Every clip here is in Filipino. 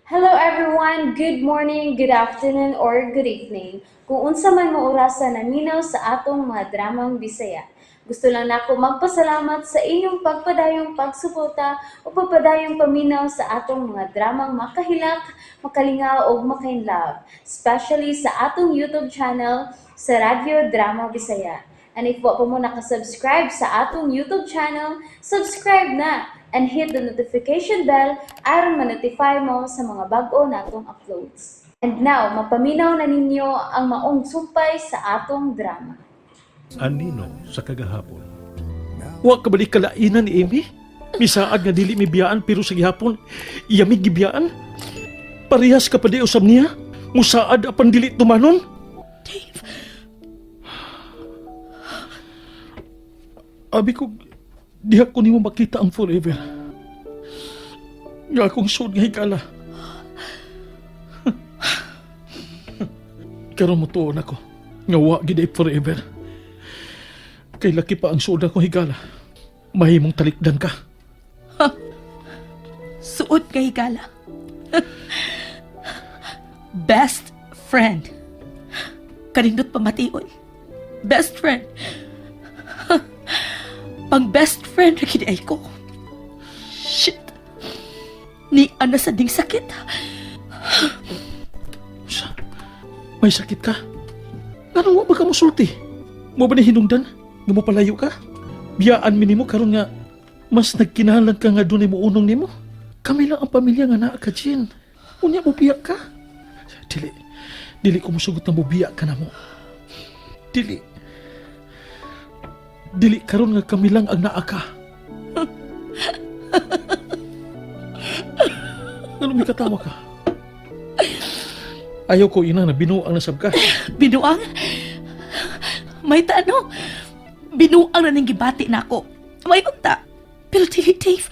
Hello everyone, good morning, good afternoon, or good evening. Kung unsa man mo orasan naminaw sa atong mga dramang Bisaya. Gusto lang nako magpasalamat sa inyong pagpadayong pagsuporta o pagpadayong paminaw sa atong mga dramang makahilak, makalingaw o makainlove, especially sa atong YouTube channel sa Radyo Drama Bisaya. And if wa pa mo nakasubscribe sa atong YouTube channel, subscribe na and hit the notification bell aron ma-notify mo sa mga bag-o natong uploads. And now, mapaminaw na ninyo ang maong sumpay sa atong drama. Anino sa kagahapon. Wa ka balik kalainan ni Amy? Misaad nga dili mi biyaan pero sa gihapon iyamig gibiyaan. Parehas ka pa di usab niya? Musaad apan dili tumanon? Dave, Abi ko diha ko nimo makita ang forever. Nga akong sud nga hikala. Karon mo tuon ako. Nga wa gid ay forever. Kay laki pa ang sud akong higala. Mahimong talikdan ka. suot ka higala. Best friend. Kanindot pamation. Best friend. Pang best friend na kinay ko. Shit. Ni ana sa ding sakit. Sa, may sakit ka? Ano ba ka musulti? Mo ba ni hinungdan? Nga mo palayo ka? Biyaan mi nimo karon nga mas nagkinahanglan ka nga dunay mo unong nimo. Kami lang ang pamilya nga naa ka, Jen. Unya mo biyak ka? Dili ko musugot na mo biyak ka na mo. Dili karon nga kami lang ang naa ka. Ano may katawa ka? Ayaw ko ina na binuang nasab ka. Binuang? May taano? Binuang na ning gibati na ako. May unta. Pero dili, Dave.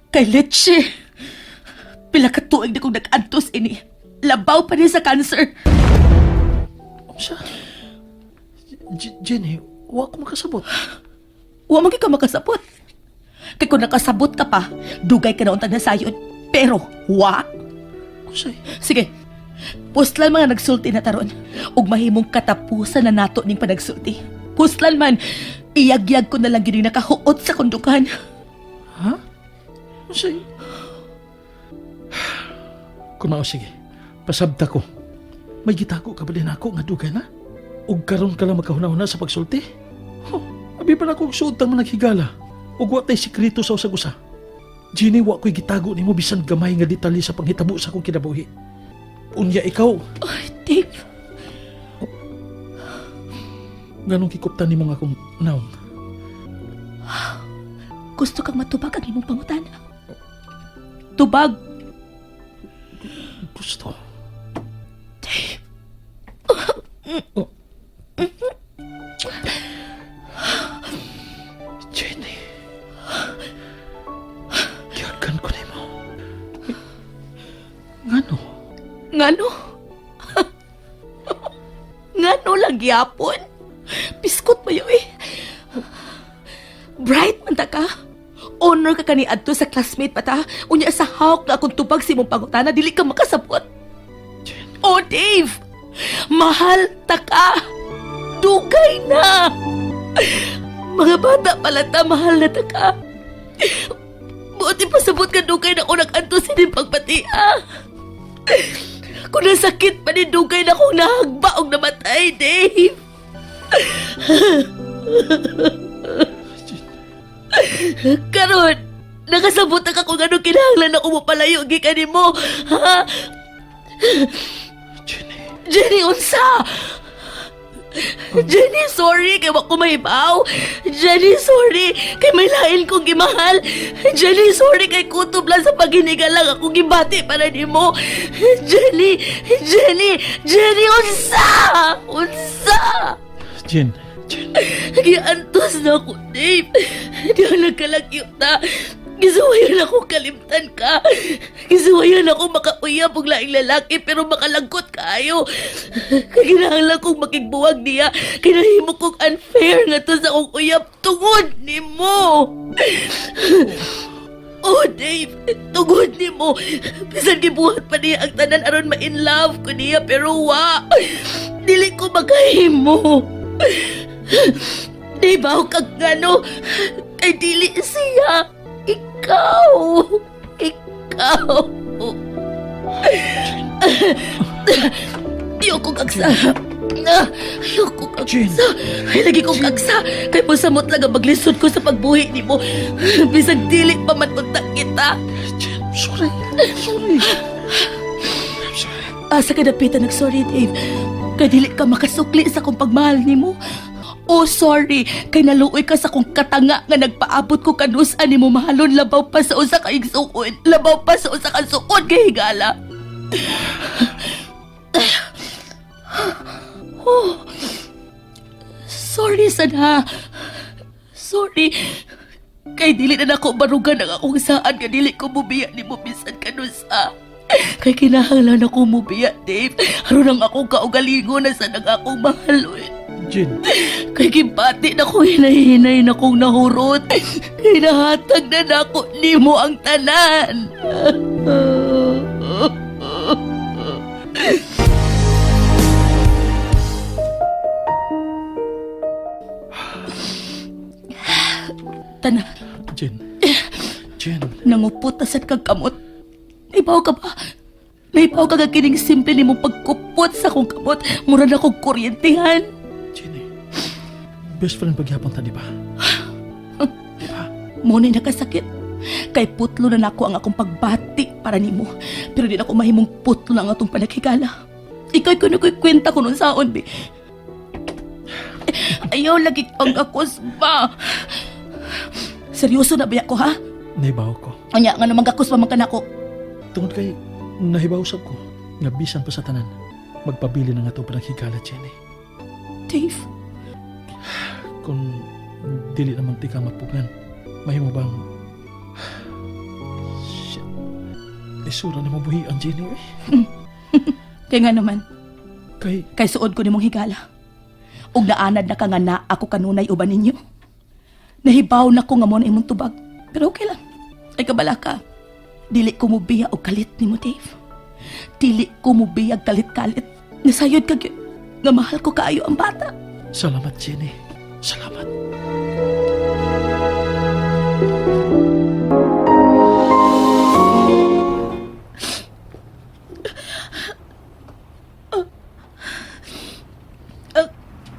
Kay Leche. Pila ka tuig na kong nag-antos ini. Labaw pa niya sa cancer. Siya? Jenny, wa ko makasabot. Wa man ka makasabot. Kay kung nakasabot ka pa, dugay ka na untag na sayon. Pero, wa. Kusay? Sige. Pustlan mga nagsulti na taron. Ug mahimong katapusan na nato ning panagsulti. Pustlan man, iyagyag ko na lang gini nakahuot sa kundukan. Ha? Kusay? Kunao sige. Pasabta ko. May gitago ka ba din ako nga dugay na? Ug karon ka lang magkahuna-huna sa pagsulti? Abi pa na akong suotang managhigala. Ug wa tay sikreto sa usag-usa. Jenny, wa ko'y gitago nimo bisan gamay nga detalye sa panghitabo sa akong kinabuhi. Unya ikaw, Ay, Dave. ganong kikuptan nimo nga akong naong. Gusto kang matubag ang imong pangutan. Tubag. Gusto. Dave. Oh. Jenny. Giyagan ko nimo. Ngano? Ngano? Ngano lang gyapon? Piskot pa yun eh. Bright man ta ka. Honor ka kani adto sa classmate pa ta. Unya sa hawak na akong tubag si mong pangutana, dili ka makasabot. Jen. Oh, Dave! Mahal ta ka! Dugay na! Mga bata pala ta, mahal na ta ka. Buti pasabot ka dugay na ako nag-anto sining pagpatia. Kung nasakit pa ni dugay na akong nahagba o namatay, Dave. Karon, nakasabot na ka kung anong kinahanglan ako mapalayo gikan mo. Ha? Jenny. Jenny, unsa? Jenny, sorry kay wako mahibaw. Jenny, sorry kay may lain kong gimahal. Jenny, sorry kay kutob lang sa paghiniga lang ako gibati para nimo. Jenny, unsa? Unsa? Jen. Giantos na ako, Dave. Di ako nagkalagyot na. Gisuwayan ako kalimtan ka. Gisuwayan ako makauyab og laing lalaki pero makalangkot kayo. Kaginahanglan kong makigbuwag niya. Kinahimo kong unfair nga to sa akong uyab tungod nimo. Oh, Dave, tugod ni mo. Bisan gibuhat pa niya ang tanan aron ma-in love ko niya, pero wa. Dili ko magahimo. Dave, ako kag ngano, kay dili siya. Ikaw. Ayoko kagsa. Ayoko kagsa. Ay, lagi kong kagsa. Kay mo samot lang ang maglisod ko sa pagbuhi ni mo. Bisag dili pa matunta kita. Jen, sorry. Sorry. Asa ka napitan nag-sorry, Dave. Kay dili ka makasukli sa kong pagmahal ni mo. Oh, sorry. Kay naluoy ka sa kong katanga nga nagpaabot ko kanusan ni mo mahalon labaw pa sa usa ka igsuon. Labaw pa sa usa ka suon kay higala. Oh, sorry sana. Sorry. Kay dili na nako barugan ang akong saan nga dili ko mubiya ni mo bisan kanusa. Kay kinahanglan ako mubiya, Dave. Aron ang akong kaugalingon na sa nang akong mahalon. Jen, Kay kimpati na ko hinahinay na kong nahurot. Kay nahatag na nako nimo ang tanan. Tanan, Jen. nangupot asad kag kamot. Naibaw ka ba? Naibaw ka kining simple ni mong pagkupot sa kong kamot. Mura na kong kuryentihan. Jenny, best friend paghapon ta, di ba? Di ba? Muna'y nakasakit. Kay putlo na nako ang akong pagbati para nimo. Pero di na ako mahimong putlo na ang atong panaghigala. Ika'y kuno ko'y kwenta ko nun saon, be. Ayaw lagi kang akos ba? Seryoso na ba ko, ha? Naibaw ko. Anya, nga namang gakos pa man ka nako. Tungod kay nahibawsag ko nga bisan pa sa tanan magpabili na nga ito panaghigala, Jenny. Dave, Kung dili naman ti ka mapugan, mahimo bang shit, isura na mabuhian, Jenny, eh. kaya nga naman, Kay kay suod ko nimong higala. Ug naanad na ka nga na ako kanunay uban ninyo. Nahibaw na ko nga mo na imong tubag. Pero okay lang. Ay kabala ka. Dili ko mubiya og kalit ni mo, Dave. Dili ko mubiya og kalit-kalit. Nasayod ka gyud nga mahal ko kaayo ang bata. salamat, Jenny. Salamat.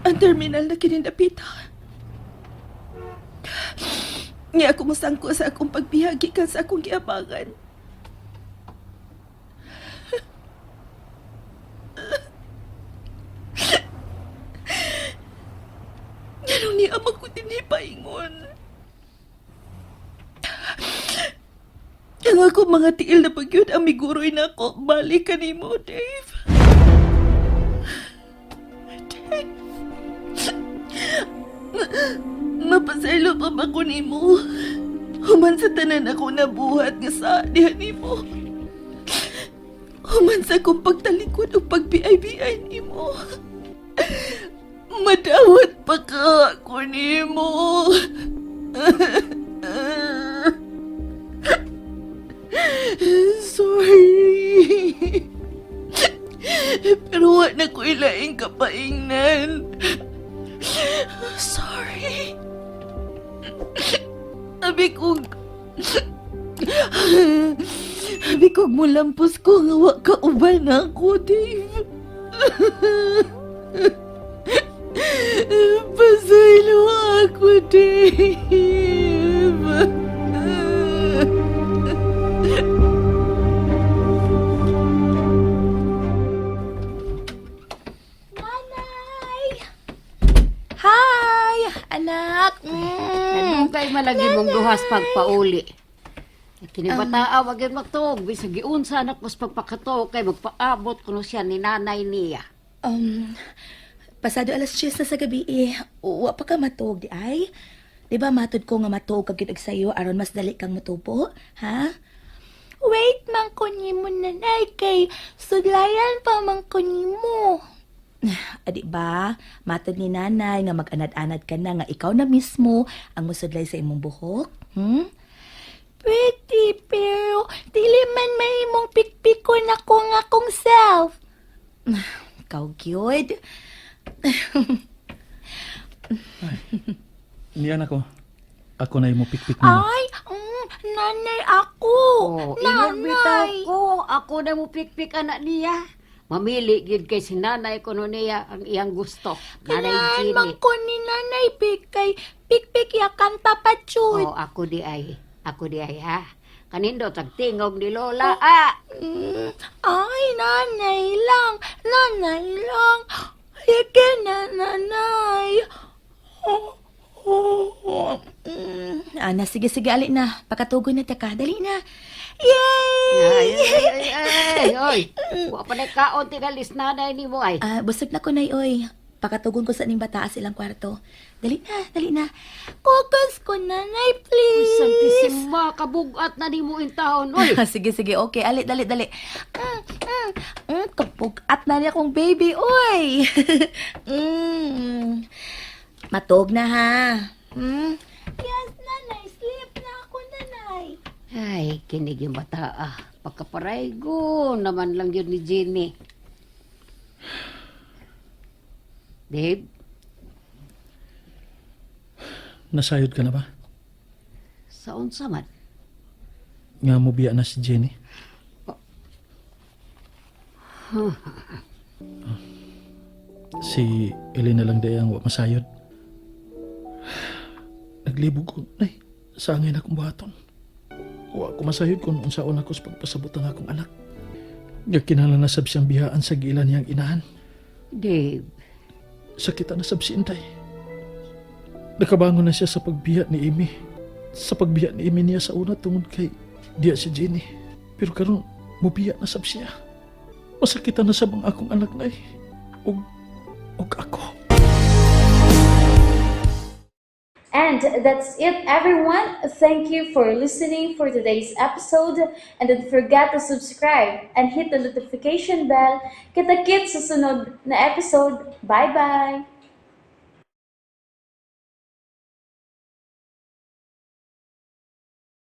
Ang terminal na kinindapita. Nga ako masangko sa akong pagbihagi ka sa akong giabangan. Ganun niya ko tinipaingon. Ang ako mga tiil na pagyod ang miguroy na ako. Balik ka ni mo, Dave. Mapasaylo pa ba ko ni mo? Human sa tanan ako nabuhat nga sa dihan ni mo. Human sa kong pagtalikod o pagbiay-biay ni mo. Madawat pa ka ako ni mo. Sorry. Pero wala na ko ilaing kapaingnan. Sorry. Abi kong mulampos ko nga wa ka uban ako, Dave. Pasaylo ako, Dave. Hi, anak. Ano kay malagi mong duhas pagpauli? Kinibataa wag yun magtuog. Bisag giunsa anak mos pagpakatuog kay magpaabot kuno siya ni nanay niya. Pasado alas 10 na sa gabi Wa pa ka matug di ay? Di ba matod ko nga matug kag gidag sayo aron mas dali kang matubo, ha? Wait, man kunyi mo nanay kay sudlayan pa man kunyi mo. Adi ba, matod ni nanay nga mag-anad-anad ka na nga ikaw na mismo ang musudlay sa imong buhok? pretty, pero dili man mahimong pikpikon ako nga akong self. Ikaw, gyud. Niyan ako. Ako na yung pikpik mo. Ay, nanay ako. Oh, inobita Nanay. ko. Ako na mo pikpik anak niya. Mamili gid kay si nanay ko no niya ang iyang gusto. Nanay Kailangan Jenny. man ko ni nanay pikay. Pikpik ya kanta pa, Chud. Oh, ako di ay. Ako di ay ha. Kanindo tagtingog ni Lola. Ah! Ay, nanay lang. Nanay lang. Sige na, nanay. Ana, sige, ali na. Pakatugon na ta ka. Dali na. Yay! Ay, ay, ay, oy. Wa pa na kaon tinalis nanay ni mo ay. Busog na ko na, oy. Pakatugon ko sa ning bata silang kwarto. Dali na. Kukus ko, nanay, Uy, please. santisima, kabugat na ni mo in taon. Oy, Sige, okay. Dali. Kapugat na niya akong baby, oy. Matog na, ha? Yes, nanay. Sleep na ako, nanay. ay, kinig yung bata ah. Pagkaparaygo naman lang yun ni Jenny. Dave, Nasayod ka na ba? sa unsa man? Nga mo biya na si Jenny. Si Elena lang day ang wa masayod. Naglibog ko, nay, sa angin akong buhaton. Wa ko masayod kung unsaon ako sa pagpasabot ng akong anak. Nga kinahanglan na sab siyang biyaan sa gilan niyang inahan. Dave, Sakita na sab si Intay. Nakabangon na siya sa pagbiya ni Amy. Sa pagbiya ni Amy niya sa una tungod kay diya si Jenny. Pero karon mubiya na sab siya. Masakitan na sab ang akong anak nay. Og ako. And that's it, everyone. Thank you for listening for today's episode. And don't forget to subscribe and hit the notification bell. Kita-kits sa sunod na episode. Bye-bye!